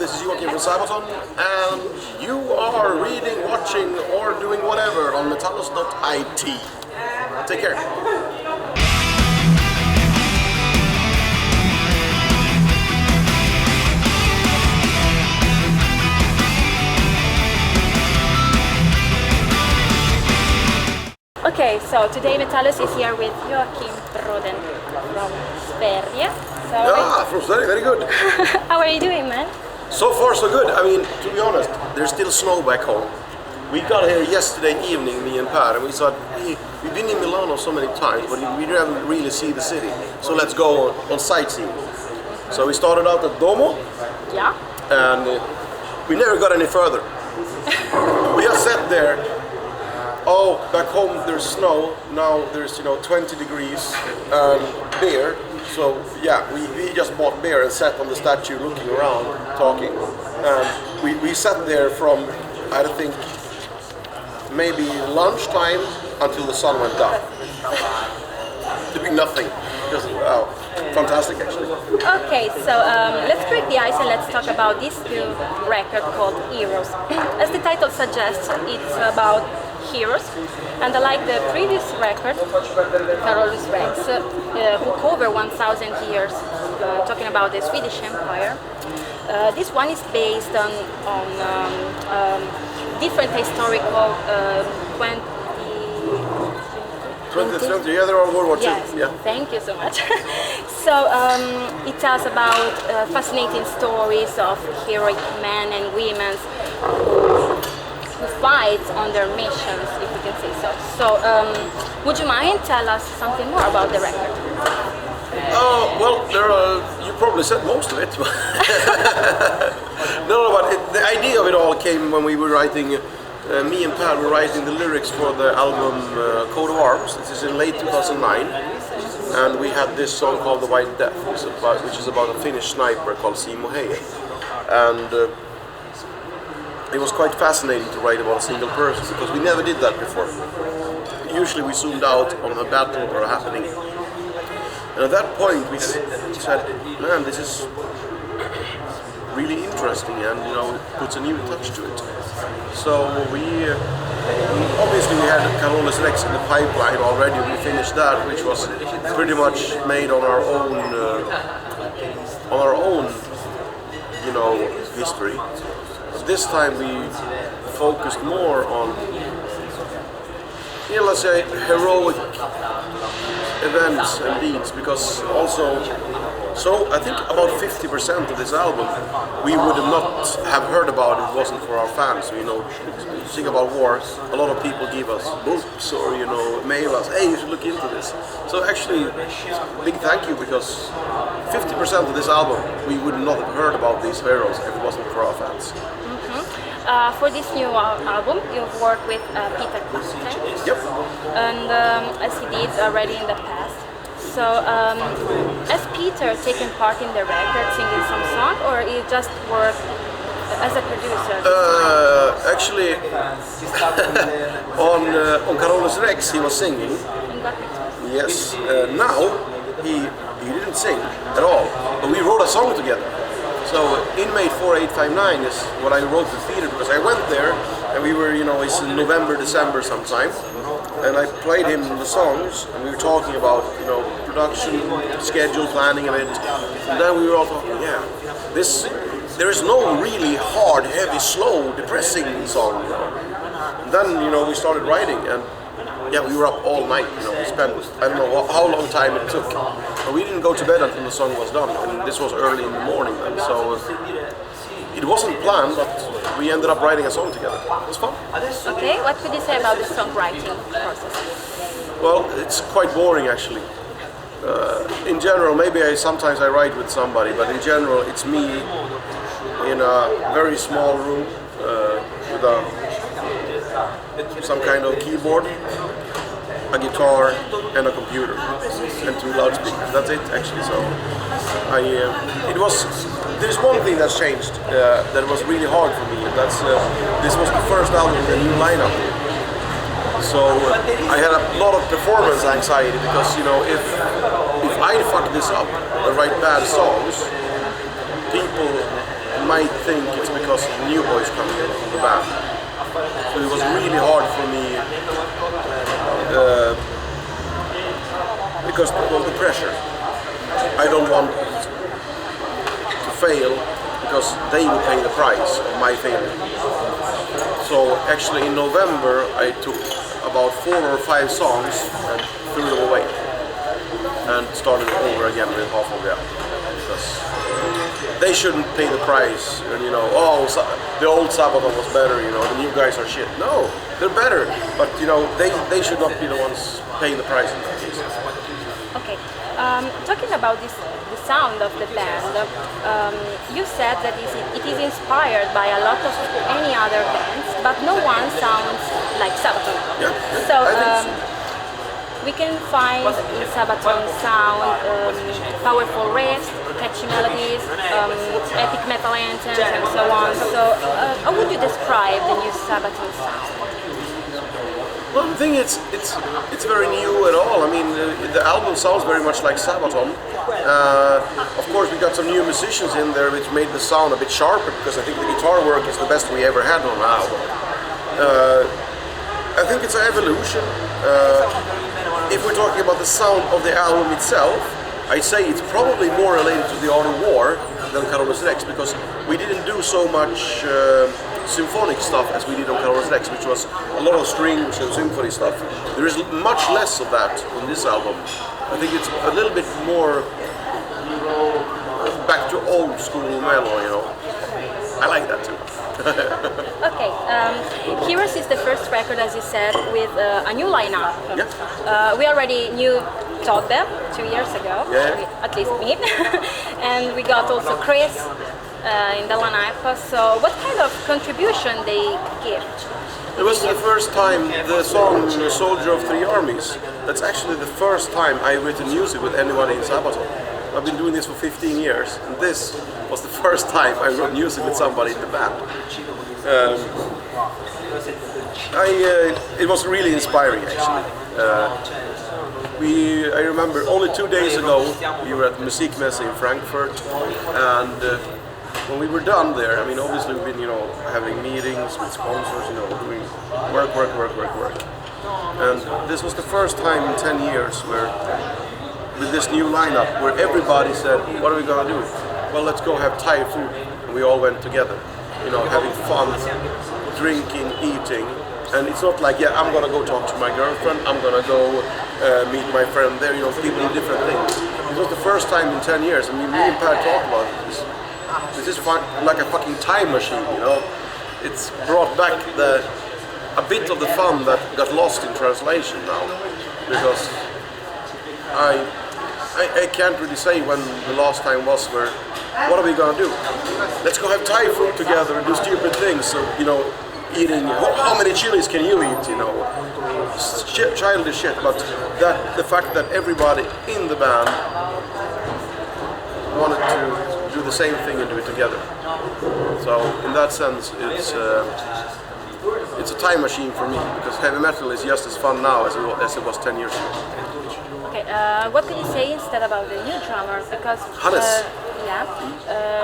This is Joakim from Sabaton, and you are reading, watching, or doing whatever on Metallus.it. Take care. Okay, so today Metallus is here with Joakim Brodén from Sverige. From Sverige, very good. How are you doing, man? So far so good. I mean, to be honest, there's still snow back home. We got here yesterday evening, me and Per, and we thought, hey, we've been in Milan so many times, but we haven't really seen the city. So let's go on sightseeing. So we started out at Domo, and we never got any further. We just sat there. Oh, back home there's snow, now there's 20 degrees and beer. So yeah, we just bought beer and sat on the statue looking around, talking. And we sat there from, I think, maybe lunchtime until the sun went down. Doing nothing. Just, wow, fantastic actually. Okay, so let's break the ice and let's talk about this new record called Heroes. As the title suggests, it's about heroes, and like the previous record, Carolus Rex, who covered 1,000 years, talking about the Swedish Empire. This one is based on different historical 20th century, yeah, they're on World War II. Yes, yeah. Thank you so much. So it tells about fascinating stories of heroic men and women who fight on their missions, if we can say so. So, would you mind tell us something more about the record? Well, you probably said most of it. No, but the idea of it all came when we were writing, me and Per were writing the lyrics for the album Coat of Arms. This is in late 2009. And we had this song called The White Death, which is about a Finnish sniper called Simo Heijen. And it was quite fascinating to write about a single person, because we never did that before. Usually we zoomed out on a battle or a happening. And at that point we said, man, this is really interesting and puts a new touch to it. So we obviously we had Carolus Rex in the pipeline already. We finished that, which was pretty much made on our own history. This time we focused more on, let's say, heroic events and deeds, because also, so I think about 50% of this album we would not have heard about if it wasn't for our fans. Sing about wars, a lot of people give us books or mail us, hey, you should look into this. So actually, big thank you, because 50% of this album we would not have heard about these heroes if it wasn't for our fans. For this new album, you've worked with Peter Kusten. Yep. And as he did already in the past. So, has Peter taken part in the record, singing some song, or you just work as a producer? Actually, on Carolus Rex he was singing. Yes. Now he didn't sing at all, but we wrote a song together. So Inmate 4859 is what I wrote the theater, because I went there and we were, it's in November, December sometime, and I played him the songs and we were talking about, production, schedule, planning of it, and then we were all talking, there is no really hard, heavy, slow, depressing song. And then, we started writing, and we were up all night, we spent, I don't know how long time it took, but we didn't go to bed until the song was done, and this was early in the morning then, so it wasn't planned, but we ended up writing a song together. It was fun. Okay, what could you say about the songwriting process? Well, it's quite boring actually. In general, maybe sometimes I write with somebody, but in general it's me in a very small room with some kind of keyboard, a guitar, and a computer, and 2 loudspeakers. That's it, actually. So, there's one thing that's changed that was really hard for me, and that's this was the first album in the new lineup. So I had a lot of performance anxiety, because if I fuck this up and write bad songs, people might think it's because of the new boys coming in the band. So it was really hard for me because of the pressure. I don't want to fail because they will pay the price of my failure. So actually in November I took about 4 or 5 songs and threw them away and started over again with half of them. Because they shouldn't pay the price and the old Sabaton was better, the new guys are shit. No, they're better, but they should not be the ones paying the price in that case. Okay, talking about the sound of the band, you said that it is inspired by a lot of any other bands, but no one sounds like Sabaton. Yeah, so we can find in Sabaton sound powerful riffs, catchy melodies, epic metal anthems, and so on. So how would you describe the new Sabaton sound? Well, I think it's very new at all. I mean, the album sounds very much like Sabaton. Of course, we got some new musicians in there, which made the sound a bit sharper, because I think the guitar work is the best we ever had on an album. I think it's an evolution. If we're talking about the sound of the album itself, I'd say it's probably more related to the Art of War than Calorus Rex, because we didn't do so much symphonic stuff as we did on Calorus Rex, which was a lot of strings and symphony stuff. There is much less of that on this album. I think it's a little bit more back to old school mellow, I like that too. Okay, Heroes is the first record, as you said, with a new lineup. Yeah. We already taught them 2 years ago, at least me, and we got also Chris in the lineup. So what kind of contribution they give? It was the first time the song Soldier of Three Armies. That's actually the first time I've written music with anyone in Sabaton. I've been doing this for 15 years, and this was the first time I wrote music with somebody in the band. It was really inspiring, actually. I remember only 2 days ago we were at the Musikmesse in Frankfurt, and when we were done there, I mean, obviously we've been, having meetings with sponsors, doing work. And this was the first time in 10 years where, with this new lineup, where everybody said, what are we gonna do? Well, let's go have Thai food. And we all went together, having fun, drinking, eating. And it's not like, I'm gonna go talk to my girlfriend, I'm gonna go meet my friend there, people do different things. It was the first time in 10 years, and me and Pat talked about this. This is like a fucking time machine, It's brought back a bit of the fun that got lost in translation now, because I can't really say when the last time was where, what are we gonna do? Let's go have Thai food together and do stupid things. So, eating, how many chilies can you eat, childish shit, but the fact that everybody in the band wanted to do the same thing and do it together. So in that sense, it's a time machine for me, because heavy metal is just as fun now as it was 10 years ago. Okay, what can you say instead about the new drummer? Because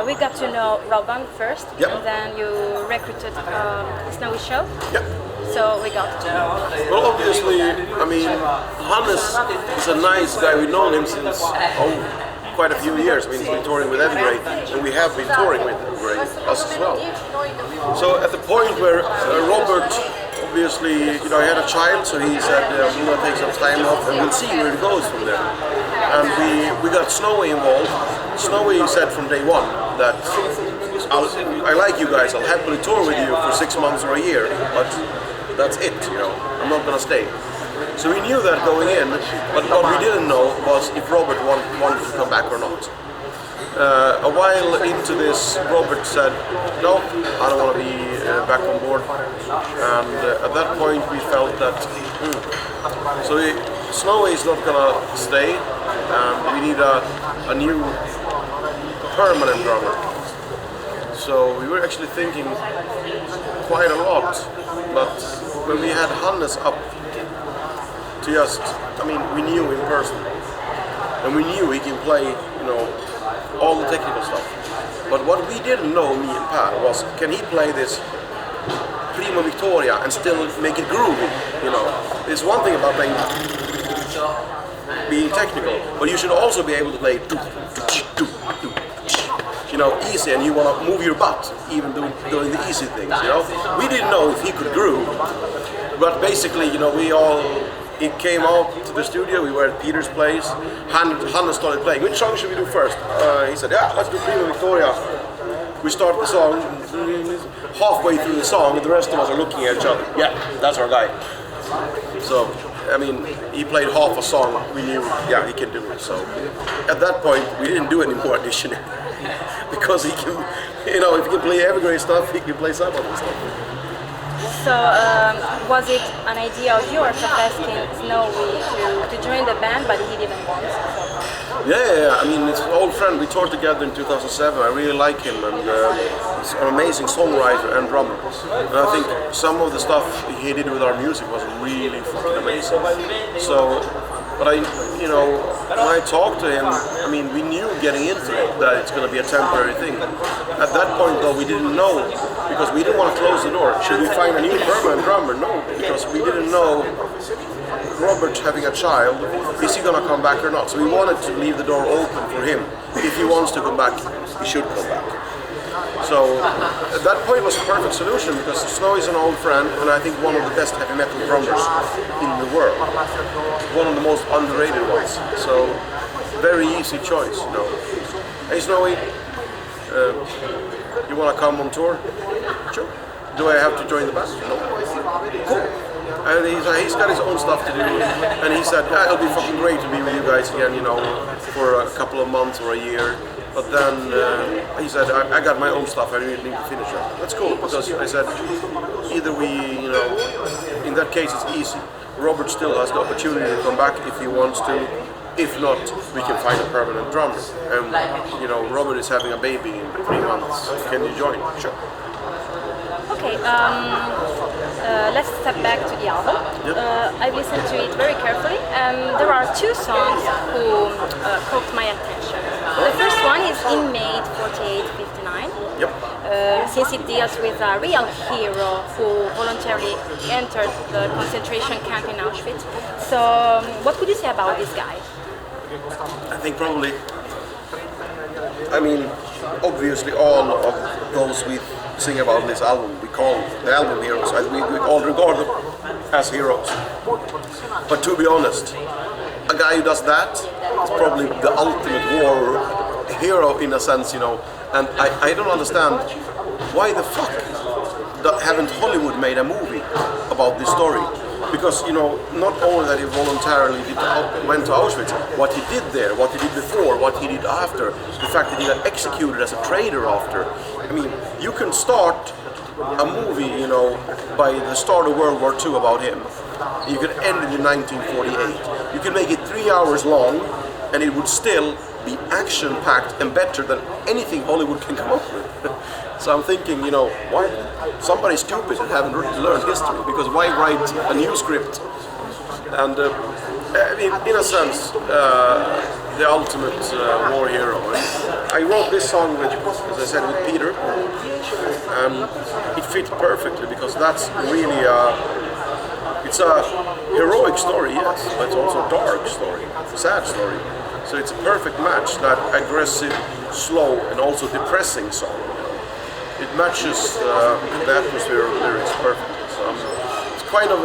we got to know Robin first, and then you recruited Snowy Show. Yep. So we got to know. Well, obviously, I mean, Hannes is a nice guy. We've known him since quite a few years. I mean, he's been touring with Evergrey, and we have been touring with Evergrey, us as well. So at the point where Robert, obviously, he had a child, so he said, we're going to take some time off and we'll see where it goes from there. And we got Snowy involved. Snowy said from day one that I like you guys, I'll happily tour with you for 6 months or a year, but that's it, I'm not going to stay. So we knew that going in, but what we didn't know was if Robert wanted to come back or not. A while into this, Robert said, no, I don't want to be back on board. And at that point we felt that, so Snowy is not going to stay, and we need a new permanent drummer. So we were actually thinking quite a lot, but when we had Hannes up, we knew in person, and we knew he can play, all the technical stuff. But what we didn't know, me and Per, was can he play this Prima Victoria and still make it groovy? You know, there's one thing about playing, being technical, but you should also be able to play you know, easy, and you want to move your butt even doing the easy things. You know, we didn't know if he could groove, but basically, you know, he came out to the studio. We were at Peter's place. Hannes started playing. Which song should we do first? He said, yeah, let's do Prima Victoria. We start the song. Halfway through the song, the rest of us are looking at each other. Yeah, that's our guy. So, I mean, he played half a song. We knew, yeah, he can do it. So, at that point, we didn't do any more auditioning because he can, you know, if he can play Evergreen stuff, he can play Sabaton stuff. So, was it an idea of yours of asking Snowy to join the band, but he didn't want? Yeah, I mean, it's an old friend. We toured together in 2007. I really like him, and he's an amazing songwriter and drummer. And I think some of the stuff he did with our music was really fucking amazing. So, but you know, when I talked to him, I mean, we knew getting into it that it's going to be a temporary thing. At that point, though, we didn't know, because we didn't want to close the door. Should we find a new permanent drummer? No, because we didn't know Robert having a child, is he going to come back or not? So we wanted to leave the door open for him. If he wants to come back, he should come back. So at that point it was a perfect solution, because Snow is an old friend, and I think one of the best heavy metal drummers in the world. One of the most underrated ones. So very easy choice, you know. Hey Snowy, you want to come on tour? Sure. Do I have to join the band? No. Cool. And he's got his own stuff to do, and he said, yeah, it'll be fucking great to be with you guys again, you know, for a couple of months or a year. But then he said, I got my own stuff, I really need to finish it. That's cool, because I said, either we, you know, in that case it's easy. Robert still has the opportunity to come back if he wants to. If not, we can find a permanent drummer. And, you know, Robert is having a baby in 3 months. Can you join? Sure. Okay, let's step back to the album. Yep. I've listened to it very carefully, and there are 2 songs who caught my attention. The first one is In May 4859. Yep. Since it deals with a real hero who voluntarily entered the concentration camp in Auschwitz. So, what could you say about this guy? I think probably, I mean, obviously all of those we sing about this album, we call the album heroes. We all regard them as heroes. But to be honest, a guy who does that is probably the ultimate war hero in a sense, you know. And I don't understand why the fuck haven't Hollywood made a movie about this story? Because, you know, not only that he voluntarily went to Auschwitz, what he did there, what he did before, what he did after, the fact that he got executed as a traitor after. I mean, you can start a movie, you know, by the start of World War II about him. You can end it in 1948. You can make it 3 hours long, and it would still be action-packed and better than anything Hollywood can come up with. So I'm thinking, you know, why somebody stupid and haven't learned history, because why write a new script? And I mean, in a sense, the ultimate war hero. I wrote this song with, as I said, with Peter, and it fit perfectly, because that's really it's a heroic story, yes, but it's also a dark story, a sad story. So it's a perfect match, that aggressive, slow, and also depressing song. It matches the atmosphere of the lyrics perfectly. So it's kind of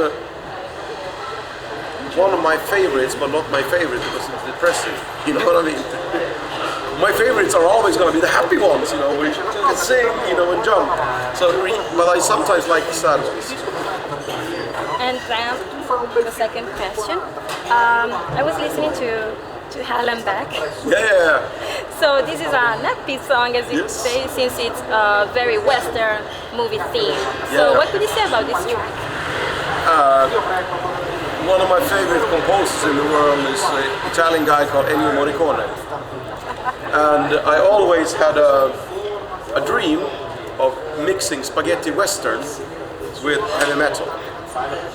one of my favorites, but not my favorite because it's depressing. You know what I mean? My favorites are always going to be the happy ones, you know, where you can sing, you know, and jump. So, but I sometimes like the sad ones. And then the second question, I was listening to Hell and Back. Yeah. So this is an upbeat song, as you say, since it's a very Western movie theme. So what could you say about this track? One of my favorite composers in the world is an Italian guy called Ennio Morricone. And I always had a dream of mixing spaghetti western with heavy metal.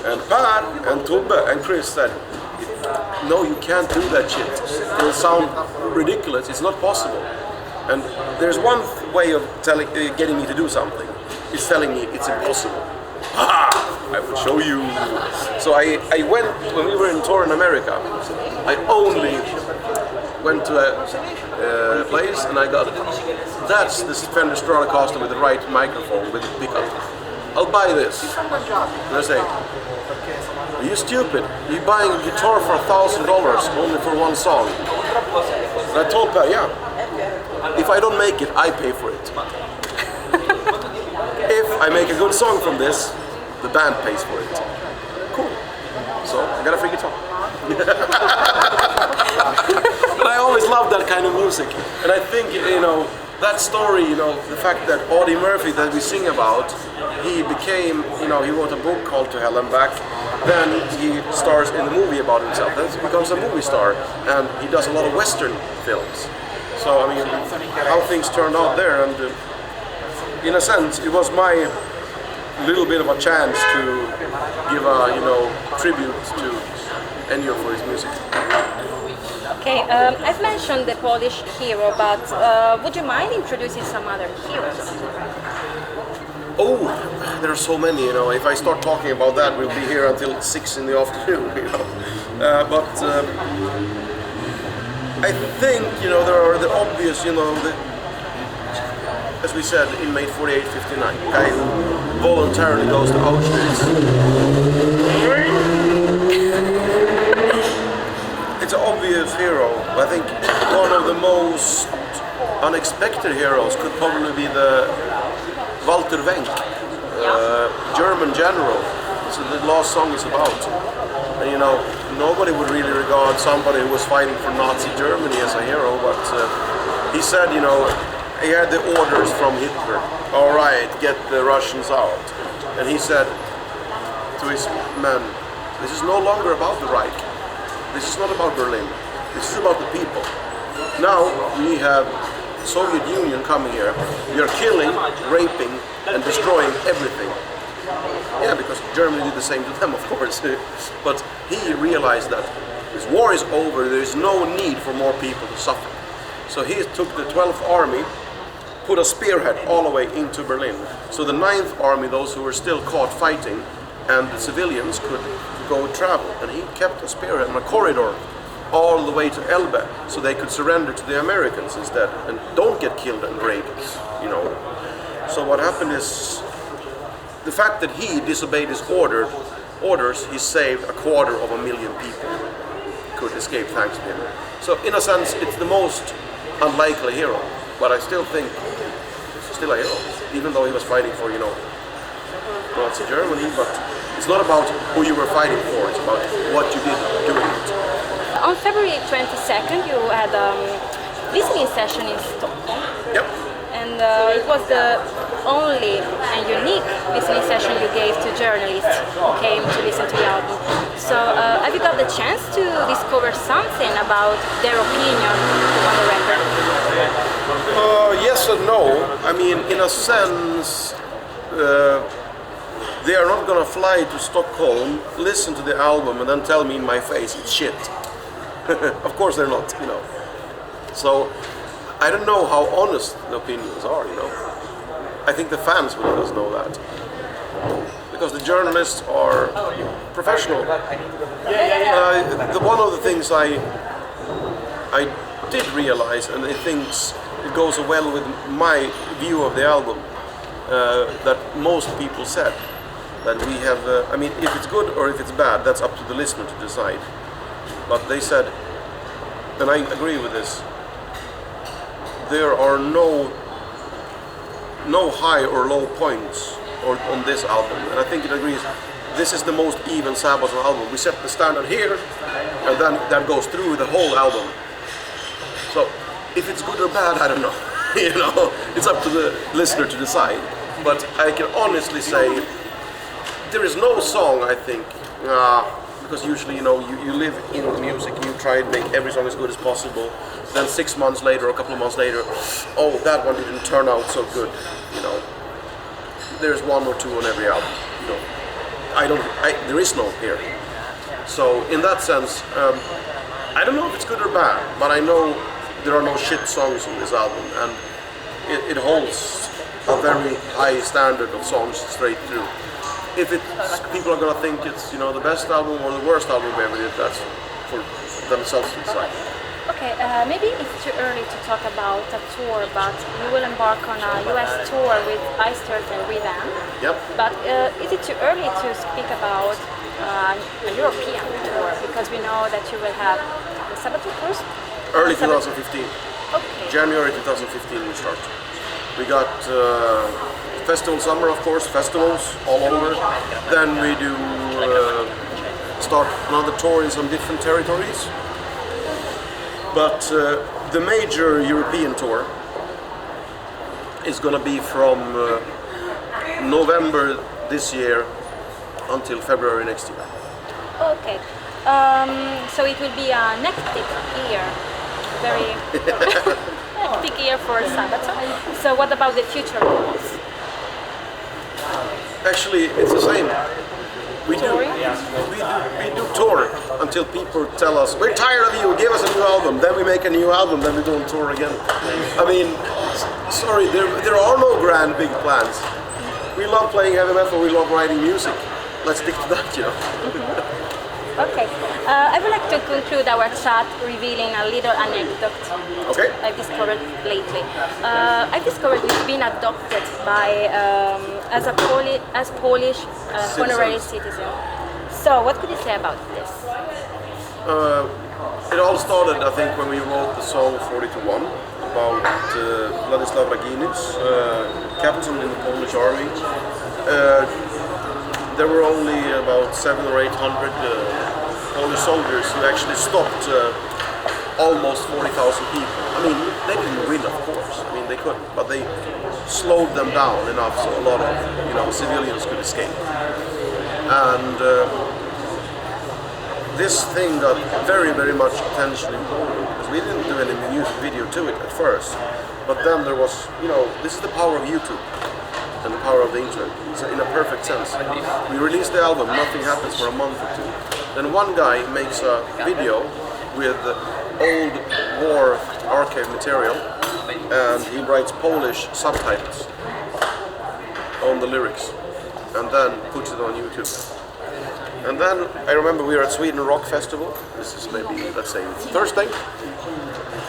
And Per and Tobbe and Chris said, no, you can't do that shit. It'll sound ridiculous, it's not possible. And there's one way of getting me to do something. It's telling me it's impossible. I will show you. So I went, when we were in tour in America, I only went to a place and I got, that's this Fender Stratocaster with the right microphone, with the pickup. I'll buy this. And I say, are you stupid? You're buying a guitar for $1,000 only for one song. And I told her, yeah, if I don't make it, I pay for it. If I make a good song from this, the band pays for it. Cool. So I got a free guitar. But I always loved that kind of music. And I think, that story, the fact that Audie Murphy that we sing about, he became, he wrote a book called To Hell and Back. Then he stars in the movie about himself. Then he becomes a movie star, and he does a lot of Western films. So I mean, how things turned out there, and in a sense, it was my little bit of a chance to give a tribute to Ennio for his music. Okay, I've mentioned the Polish hero, but would you mind introducing some other heroes? Oh, there are so many, if I start talking about that, we'll be here until 6 in the afternoon, But I think, there are the obvious, as we said, inmate 4859, guy who voluntarily goes to Auschwitz. It's an obvious hero. I think one of the most unexpected heroes could probably be the Walter Wenck, German general. So the last song is about. And nobody would really regard somebody who was fighting for Nazi Germany as a hero, but he said, he had the orders from Hitler. All right, get the Russians out. And he said to his men, this is no longer about the Reich. This is not about Berlin. This is about the people. Now we have Soviet Union coming here. We are killing, raping, and destroying everything. Yeah, because Germany did the same to them, of course. But he realized that this war is over. There is no need for more people to suffer. So he took the 12th Army, put a spearhead all the way into Berlin. So the 9th Army, those who were still caught fighting, and the civilians could go travel. And he kept a spearhead on a corridor all the way to Elbe, so they could surrender to the Americans instead and don't get killed and raped, So what happened is, the fact that he disobeyed his orders, he saved 250,000 people could escape thanks to him. So in a sense, it's the most unlikely hero, but I still think he's still a hero, even though he was fighting for, Nazi Germany, but it's not about who you were fighting for, it's about what you did doing it. On February 22nd, you had a listening session in Stockholm. Yep. And it was the only and unique listening session you gave to journalists who came to listen to the album. So have you got the chance to discover something about their opinion on the record? Yes and no. I mean, in a sense, they are not gonna fly to Stockholm, listen to the album, and then tell me in my face it's shit. Of course they're not, So I don't know how honest the opinions are, I think the fans will let us know that. Because the journalists are professional. One of the things I did realize, and I think it goes well with my view of the album, that most people said, that we have, if it's good or if it's bad, that's up to the listener to decide. But they said, and I agree with this, there are no high or low points on this album, and I think it agrees. This is the most even Sabaton album. We set the standard here, and then that goes through the whole album. So if it's good or bad, I don't know. It's up to the listener to decide. But I can honestly say there is no song, I think, because usually, you live in music, you try to make every song as good as possible. Then 6 months later, or a couple of months later, oh, that one didn't turn out so good. There's one or two on every album. There is no here. So in that sense, I don't know if it's good or bad, but I know there are no shit songs on this album, and it holds a very high standard of songs straight through. If people are gonna think it's the best album or the worst album we ever did, that's for themselves to decide. Okay, maybe it's too early to talk about a tour, but you will embark on a US tour with Ice Turf and Revamp. Yep. But is it too early to speak about a European tour? Because we know that you will have the Sabaton cruise. Early 2015. Okay. January 2015 we start. We got festival summer, of course, festivals all over. Then we do start another tour in some different territories. But the major European tour is going to be from November this year until February next year. Okay. So it will be an hectic year. Very hectic year for Sabaton. So what about the future goals? Actually, it's the same. We do tour until people tell us, we're tired of you, give us a new album. Then we make a new album, then we go on tour again. I mean, sorry, there are no grand big plans. We love playing heavy metal, we love writing music. Let's stick to that, Okay, I would like to conclude our chat revealing a little anecdote I've discovered lately. I've discovered you've been adopted by as Polish honorary citizen. So, what could you say about this? It all started, I think, when we wrote the song 40-1 about Władysław Ragini's captain in the Polish army. There were only about 700 or 800 Polish soldiers who actually stopped almost 40,000 people. I mean, they didn't win, of course. I mean, they couldn't, but they slowed them down enough so a lot of civilians could escape. And this thing got very, very much attention in Poland because we didn't do any music video to it at first. But then there was, this is the power of YouTube and the power of the internet. So in a perfect sense. We released the album, nothing happens for a month or two. Then one guy makes a video with old war archive material and he writes Polish subtitles on the lyrics and then puts it on YouTube. And then I remember we were at Sweden Rock Festival. This is maybe, let's say, Thursday.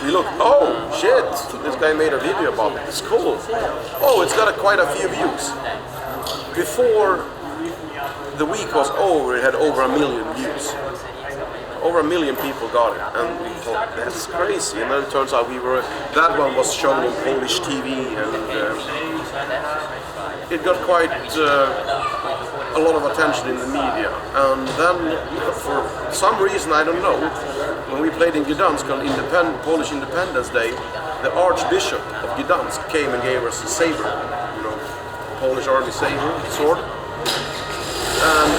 We look, oh shit, this guy made a video about it. It's cool. Oh, it's got quite a few views. Before the week was over, it had over 1 million views. Over 1 million people got it, and we thought, that's crazy. And then it turns out that one was shown on Polish TV, and it got quite a lot of attention in the media. And then, for some reason, I don't know, when we played in Gdansk on Polish Independence Day, the Archbishop of Gdansk came and gave us a saber, Polish army saber, sword. And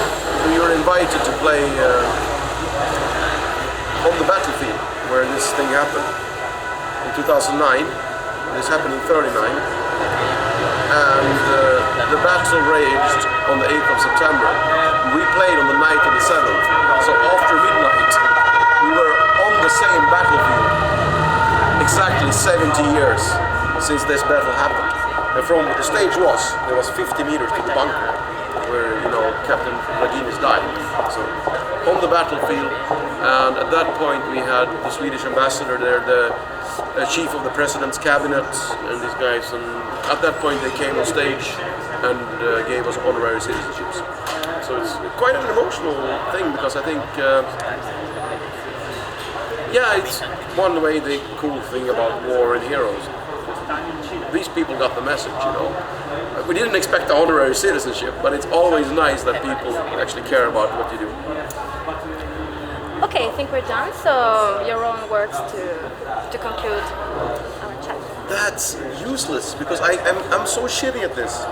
we were invited to play on the battlefield where this thing happened in 2009. This happened in 39. And the battle raged on the 8th of September. We played on the night of the 7th. So after midnight, we were on the same battlefield exactly 70 years since this battle happened. And from the stage there was 50 meters to the bunker where, Captain Ragini's died. So on the battlefield, and at that point we had the Swedish ambassador there, the chief of the president's cabinet, and these guys, and at that point they came on stage and gave us honorary citizenships. So it's quite an emotional thing because I think, it's one way the cool thing about war and heroes. These people got the message, We didn't expect the honorary citizenship, but it's always nice that people actually care about what you do. Okay, I think we're done. So your own words to conclude our chat. That's useless because I'm so shitty at this.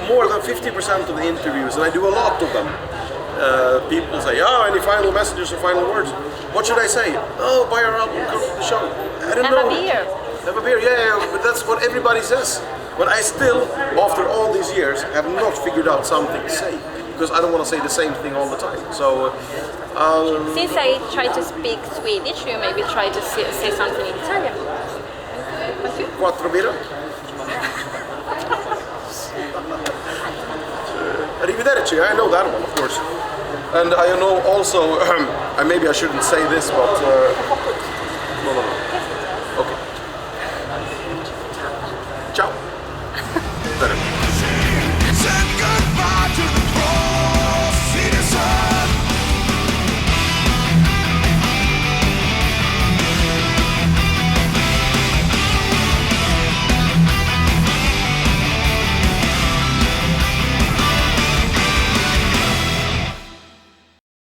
More than 50% of the interviews, and I do a lot of them. People say, any final messages or final words? What should I say? Oh, buy our album, come to the show. I don't know. Have a beer. Have a beer, yeah, but that's what everybody says. But I still, after all these years, have not figured out something to say. Because I don't want to say the same thing all the time. So, since I try to speak Swedish, you maybe try to say something in Italian. quattro birra. Arrivederci, I know that one, of course. And I know also, and maybe I shouldn't say this, but